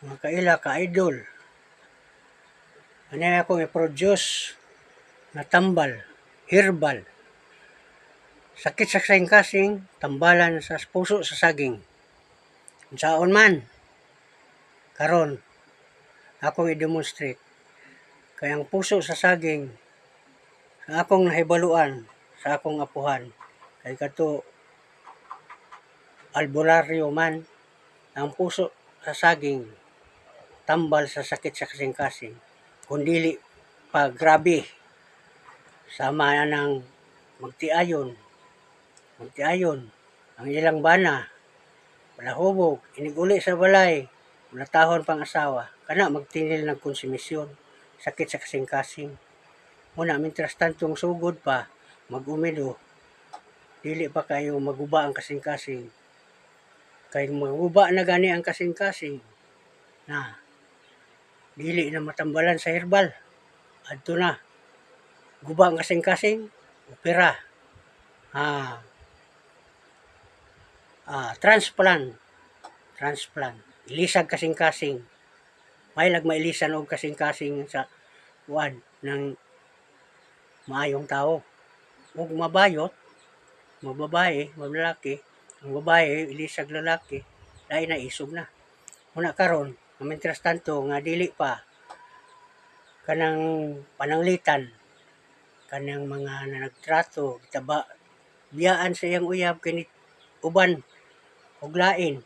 Mga kaila, ka-idol, ano akong i-produce na tambal, herbal, sakit sa kasing tambalan sa puso sa saging. Kung saon man, karon akong i-demonstrate. Kaya ang puso sa saging, sa akong nahibaluan, sa akong apuhan, kay kato albularyo man, ang puso sa saging, tambal sa sakit sa kasing-kasing. Kung dili pa grabe, sama ng magtiayon, ang ilang bana, palahubog, iniguli sa balay, natahon pang asawa, kana magtinil ng konsumisyon, sakit sa kasing-kasing. Muna, mintras tantong sugod pa, mag-umido, dili pa kayo maguba ang kasing-kasing. Kay maguba na gani ang kasing-kasing, na dili na matambalan sa herbal. Adto na, guba ang kasing-kasing, opera. Transplant. Ilisag kasing-kasing. May mailisan og kasing-kasing sa kuan ng maayong tao. Ug mabayot, mababae, malalaki, ang babae ilisag lalaki, dahil na isog na. Muna karon, mintras tanto nga dili pa kanang pananglitan, kanang mga nagtrato, kitaba, biyaan sa iyang uyab kini uban og lain,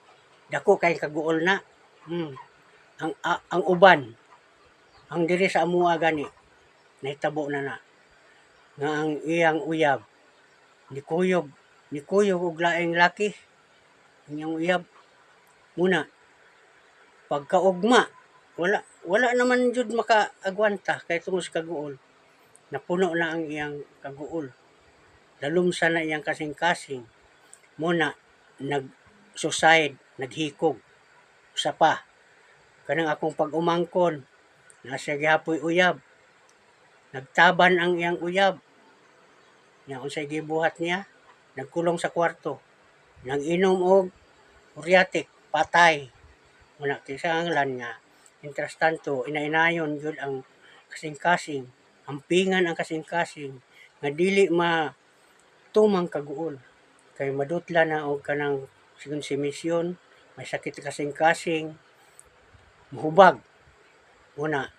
dako kay kaguol na. Ang uban, ang diri sa amuha gani, nahitabo na nga ang iyang uyab nikuyog og laing laki, ang iyang uyab. Muna, pagkaugma, wala naman jud makaagwanta kay tungod sa kaguol. Napuno na ang iyang kaguol. Lalumsa na iyang kasing-kasing. Muna, nag-suicide, naghikog. Usa pa, kanang akong pag-umangkon, nasa gihapoy uyab. Nagtaban ang iyang uyab. Nga unsay gibuhat niya, nagkulong sa kwarto. Nang-inom og uriatic, patay. Muna kinahanglan nga mientras tanto inainayon jud ang kasing-kasing, ampingan ang kasing-kasing nga dili matumang kaguol. Kay madutla na og kanang konsumisyon, may sakit kasing-kasing, mahubag. Muna,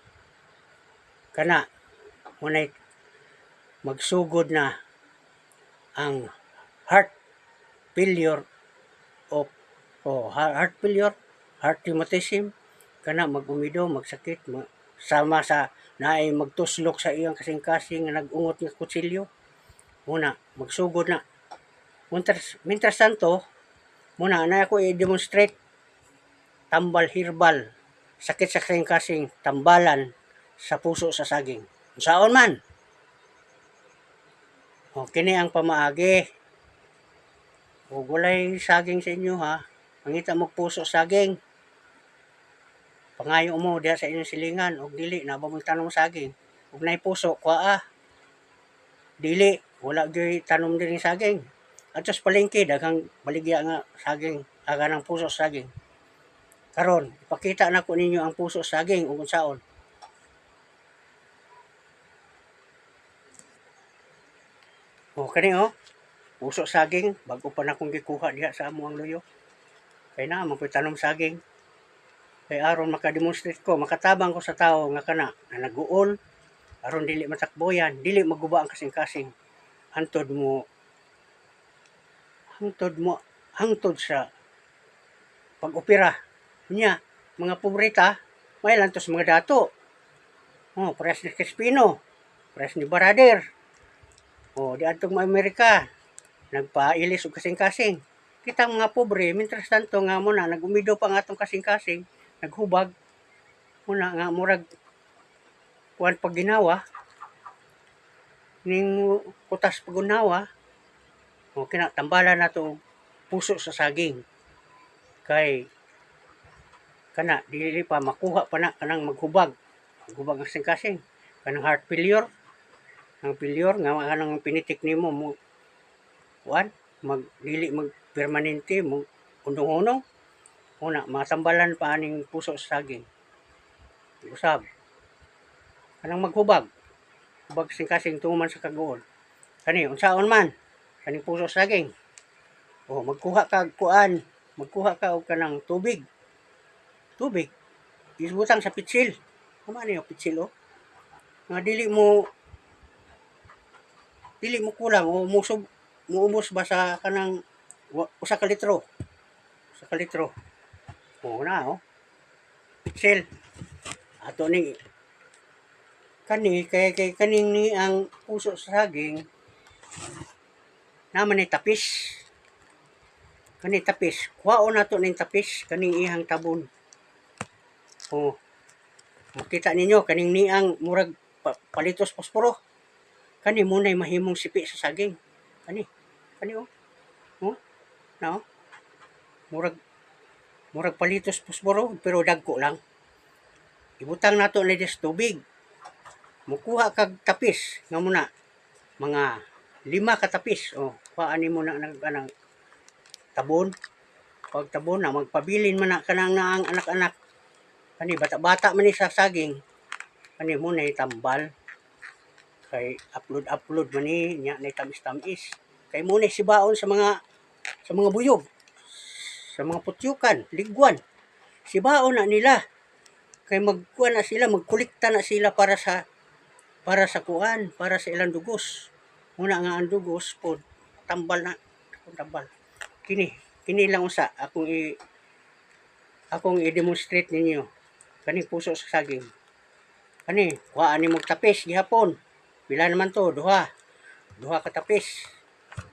kana, muna'y magsugod na ang heart failure heart rheumatism, kana mag-umido, magsakit, sama sa naay magtuslok sa iyang kasing-kasing nga nag-ungot nga kutsilyo. Muna, magsugod na. Mintras tanto, muna na ako i-demonstrate tambal herbal, sakit sa kasing-kasing, tambalan sa puso sa saging. Unsaon man. Kini ang pamaagi. Ug walay saging sa inyo ha, mangita mo puso saging. Pangayo mo diha sa inyong silingan og dili na ba mo tanom saging. Ug nay puso kuha. Dili wala gyud tanom diri saging. Adto sa palengke daghang baligya nga saging, ng puso saging. Karon, ipakita nako ninyo ang puso saging ug unsaon. Kani puso saging, bago pa na akong gikuha diha sa amo ang luyo. Kay na man tanom saging. Kay aron makademonstrate ko, makatabang ko sa tao nga kana na naguol, aron dili matakboyan, dili maguba ang kasing-kasing. Hangtod sa pag-opera. Nya, mga pobreta, may lang to sa mga dato. Pares ni Crispino, pares ni Barader. Di atong Amerika, nagpailis og kasing-kasing. Kitang mga pobre, mintras tanto nga mo na, nagumido pa nga atong kasing-kasing, naghubag, muna nga murag kuan pag ginawa, ning kutas pag ginawa, kinatambalan na to puso sa saging. Kay, kana, dili pa, makuha pa na, kanang maghubag ang kasing-kasing. Kanang heart failure, ang failure, nga kanang pinitik nimo mo, dili permanente mo undong-unong, Una, matambalan pa aning puso sa saging. Usab. Kanang maghubag. Hubag kasing tuman sa kagoon. Kani, unsaon man. Kaning puso sa saging. O, magkuha ka kuan. Magkuha ka og kanang tubig. Tubig. Isbutang sa pitsil. Tama niyo, pitsil o. Nga dili mo kulang o muubos ba sa kanang usa ka litro. Usa ka litro. O na o. Pitsil. Ato ni kay kaning ni ang puso sa saging naman ni tapis. Kani tapis. Kuhaon nato ning tapis kaning ihang tabon. O makita ninyo kaning niang murag palitos posporo. Kani mo nay mahimong sipi sa saging. Kani o. O, na o. Murag palitos posporo pero dagko lang. Ibutang nato ni des tubig. Mukuha kag tapis nga muna mga 5 ka tapis. O, paani mo na kanang tabon. Pag tabon na magpabilin man na kanang naang anak-anak. Kani bata-bata man ni sa saging. Kani mo nay tambal. Kay upload man ni nya nay tamis-tamis. Kay mo nay sibaon sa mga buyog. Sa mga putyukan, ligwan. Sibaon na nila. Kay magkuan na sila, magkolekta na sila para sa kuan, para sa ilang dugos. Muna nga ang dugos pod tambal na, tambal. Kini lang usa akong i-demonstrate ninyo. Kani puso sa saging. Kani, kuhaan ni mong tapis gihapon. Pila naman to, duha ka tapis.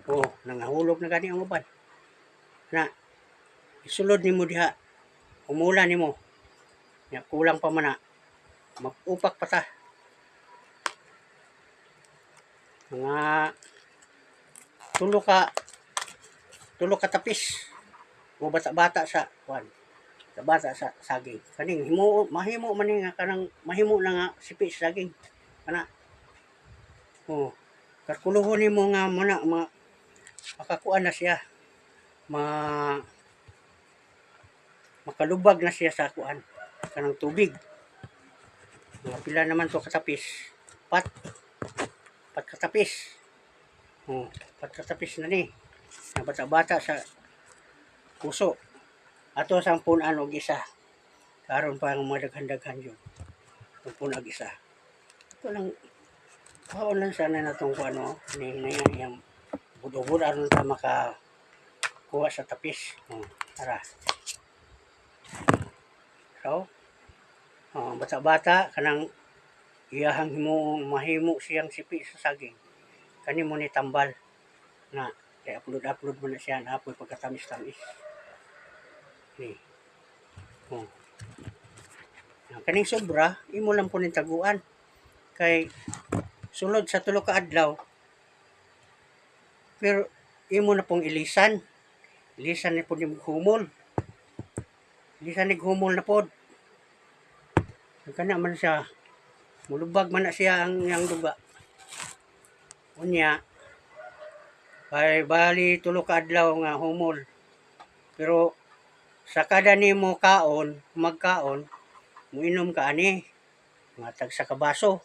O, nangahulog na gani ang uban. Na isulod nimo diha, umula nimo. Ya kulang pa man na. Mag-upak pa ta. Mga tulo ka tapis. O bata-bata sa kuan. Bata sa saging. Kaning mahimo man ni nga kanang mahimo na nga sipi sa saging. Kana. O, kalkuluhon nimo nga muna makakuan na siya. Makalubag na siya sa kuan kanang tubig. Mga pila naman to katapis. Pat katapis. O, pat katapis na ni. Na bata-bata sa puso. Ato sang punan og isa. Karon pa ang mga daghan-daghan yun. Ang punag isa. Ito lang. Kaon lang sana na itong kuano. Yung budo-budo aron ta makakuha sa tapis. O, tara. So, bata-bata kanang iyahang mahimo siyang sipi sa saging. Kani mo ni tambal na kay upload mo na siya na apoy pagkatamis-tamis. Ni. Kaning sobra imo lang po ning taguan kay sulod sa tulo ka adlaw pero imo na pong ilisan ni po yung humol. Ilisan ni humol na pod. Kana man siya mulubag man na siya ang duga. Unya kay bali tulo ka adlaw nga humol. Pero sa kada nimo magkaon, muinom ka ani nga tag sa kabaso.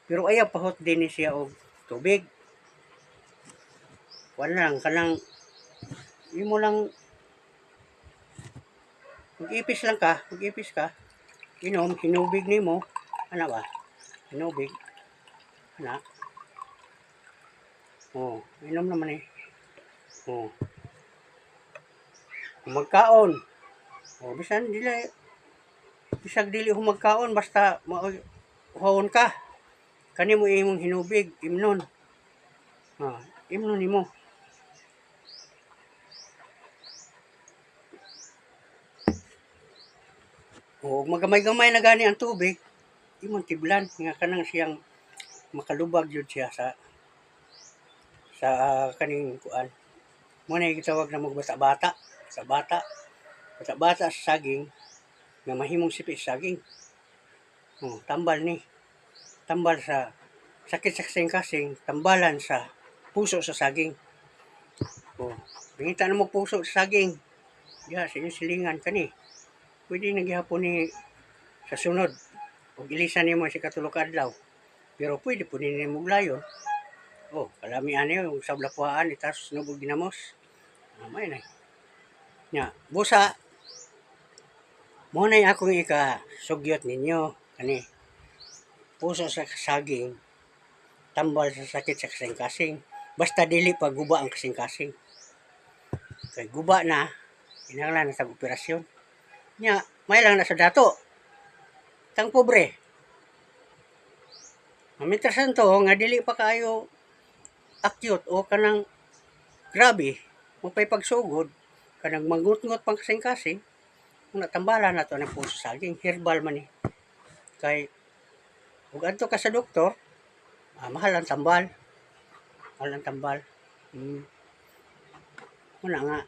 Pero ayaw pahot din ni siya og tubig. Wala lang kanang imo lang mag-ipis ka. Inom hinubig nimo, ana ba? Hinubig. Ana. Oh, inom naman eh. Oh. Magkaon. Oh, bisag dili humagkaon basta mauhawon ka. Kani mo imong hinubig, imnon. Imnon nimo. O magamay-gamay na gani ang tubig, imong tiblan nga kanang siyang makalubag jud siya sa kaning kuan. Mo na gitawag na bata-bata sa saging nga mahimong sipi sa saging. Tambal sa sakit sa kasing-kasing, tambalan sa puso sa saging. Bingita na mo puso sa saging. diha sa inyong silingan kani. Pwede na gihapon ni sa sunod ug ilisan nimo sa katulog ka adlaw. Pero pwede po din nimo layon. Oh, kalami ani yung sa blapuan itas nubog ginamos. May na. Nya, busa mo na akong ika-sugyot ninyo kani puso sa saging tambal sa sakit sa kasing-kasing basta dili pa guba ang kasing-kasing kay guba na kinahanglan na sa operasyon nya may lang na sa dato tang pobre mamintrasan to nga dili pa kayo acute o kanang grabe mapay pagsugod kanang mangut-ngut pang kasing-kasing kung natambala na to ng puso saging herbal man ni kay ug adto ka sa doktor mahal ang tambal. Mahal ang tambal. Una nga.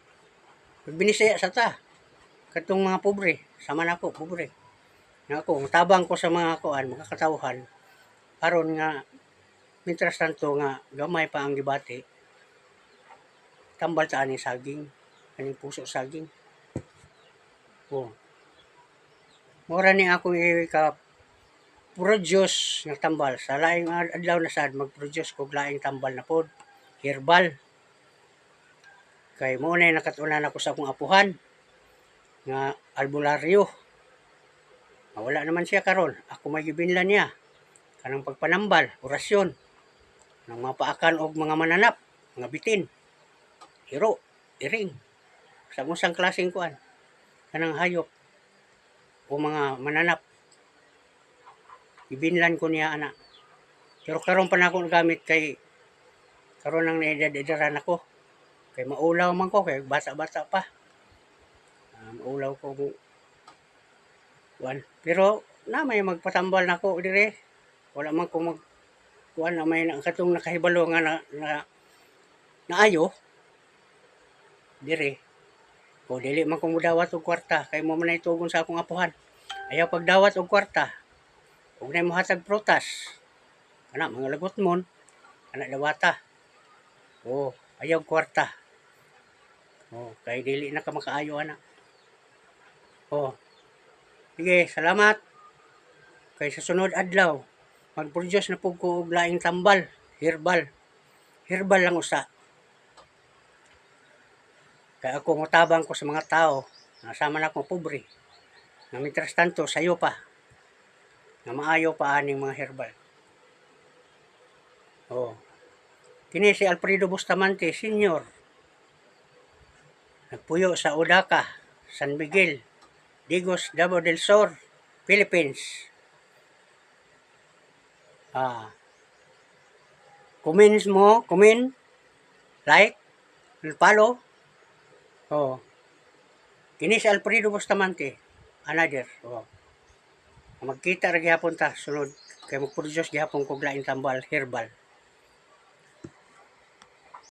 Binisaya sa ta. Katong mga pobre. Sama na ako, pobre. Nga ako, tabang ko sa mga kuan, mga katawhan. Aron nga, mintras tanto nga, gamay pa ang gibati. Tambal ta ani saging. Kaning puso saging. Oh. Mura ni ako produce ng tambal. Sa laing adlaw na sad mag-produce kog laing tambal na pod. Herbal. Kay mo na nakatunan ako sa akong apuhan nga albularyo. Wala naman siya karon. Ako may gibinlan niya. Kanang pagpanambal, orasyon. Nang mapaakan og mga mananap, mga bitin. Hiro, iring. Sa usang klaseng kuan. Kanang hayop o mga mananap. Ibinlan ko niya ana. Pero karon pa na ako gamit kay karon nang naedad-edaran ako. Kay maulaw man ko kay bata-bata pa. Maulaw ko kuan. Pero na may magpatambal nako dire. Wala man ko mag kuan na may katong nakahibalo nga na naayo dire. O dili man ko mudawat og kwarta kay mo man tugon sa akong apuhan. Ayaw pagdawat og kwarta. Ug nay mohatag prutas. Ana mga lagot mon. Ana dawata. Oh, ayaw kwarta. Oh, kay dili na ka makaayo ana. Oh. Sige, salamat. Kay sa sunod adlaw, mag-produce na po ko og laing tambal, herbal. Herbal lang usa. Kay ako mutabang ko sa mga tao, nasama na akong pobre. Nga mitras tanto sayo pa. Nga maayo pa aning mga herbal. Oh. Kini si Alfredo Bustamante Sr. Nagpuyo sa Odaka, San Miguel, Digos, Davao del Sur, Philippines. Comment mo, comment, like, follow. Oh. Kini si Alfredo Bustamante, another. Oh. Magkita ra gihapon ta sunod kay mag-produce gihapon kog laing tambal herbal.